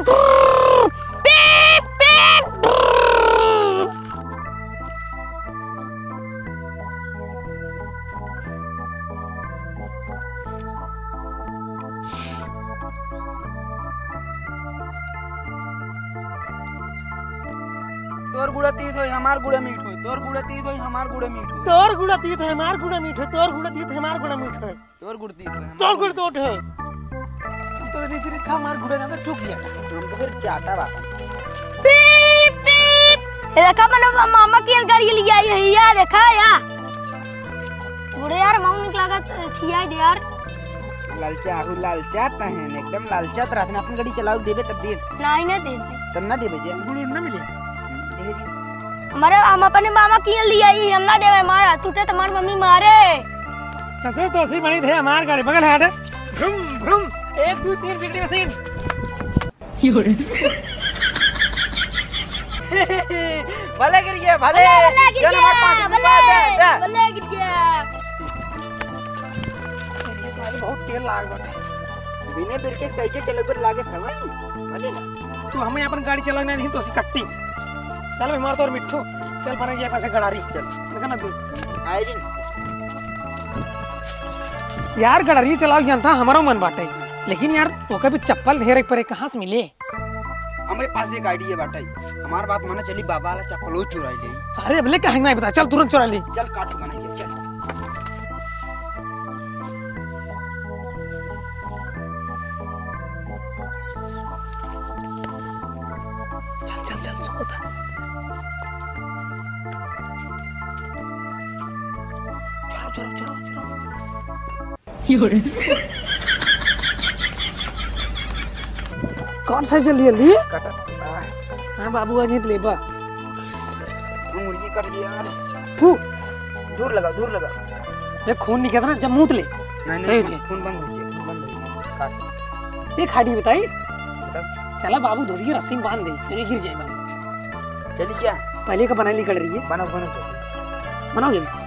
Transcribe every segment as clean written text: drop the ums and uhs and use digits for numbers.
तोर गुड़ा तीत होई हमार गुड़ा मीठ होई, तोर गुड़ा तीत होई हमार गुड़ा मीठ होई, तोर गुड़ा तीत है हमार गुड़ा मीठ है, तोर गुड़ा तीत है हमार गुड़ा मीठ है, तोर गुड़ तीत होई तोर गुड़ तोट है। तो रीति खा मार गुड़ा ज्यादा चुक गया हम तो फिर चाटा बात पीप पीप देखा मैंने मामा की गाड़ी ले आई है यार, देखा यार थोड़े यार मांग निकला का खिया दे यार। लालचा तहन एकदम लालचा रहत अपन गाड़ी चलाओ देबे तब दे नहीं ना दे तब ना देबे जे गुड़ ना मिले हमारे हम अपने मामा की ले आई हम ना देवे मारा टूटे तो मार मम्मी मारे। ससुर तो ऐसी बनी थे हमार गाड़ी बगल है भ्रुम भ्रुम 1 2 3 बिगड़ी मशीन भले गिर गया भले चल हमारे 5 रुपया दे भले गिर गया। बहुत तेल लाग बाटे बिना ब्रेक के साइकिल चले कर लागे था भाई भले ना तू हमें अपन गाड़ी चलाने नहीं तो सी कट्टी चल भाई मार तो और मिठू चल बने ये पैसे गड़ारी चल देखा ना तू आए जी यार गड़ारी चलाओ जानता हमारा मन बाटे लेकिन यार तो कभी चप्पल ढेर पर कहां से मिले। हमारे पास एक आईडिया बाटाई हमार बात माना चली बाबा वाला चप्पल वो चुरा ले सारे अबले कहीं नहीं बता चल तुरंत चुरा ले चल काट बना के चल चल चल चल सोता चलो चलो चलो कौन सा जल्दी जल्दी कट हां बाबू आ जीत लेबा मुर्गी कट गया यार फू दूर लगा ये खून निकलता ना जब मूत ले नहीं खून बंद हो गया खून बंद हो गया काट ये खाड़ी बताई बताओ चला बाबू धोती की रस्सी में बांध दे तेरे गिर जाए बाबू चली क्या पहले का बनाई निकल रही है बनाओ बनाओ जल्दी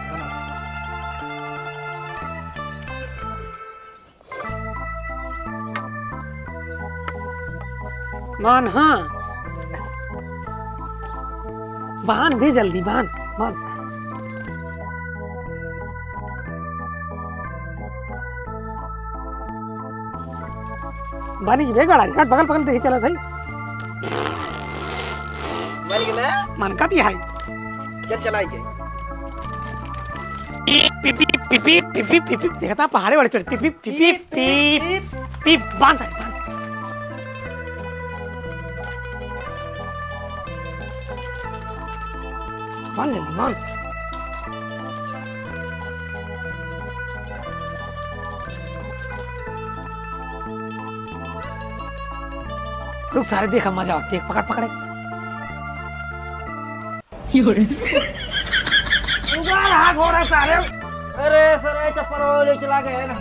मान हाँ बांध दे जल्दी बांध बांध बानी की बेगाड़ा हट बगल बगल देखी चला था मर गया मन का ती है चल चलाई के पिप पिप पिप पिप पिप पिप देखता पहाड़े वाले चढ़ पिप पिप पिप पिप पिप बांध बांध मान जल्दी मान रुक सारे देखा मजा देख पकड़ पकड़े हाथ हो रहा है सारे अरे सर चप्पल ले चला गए ना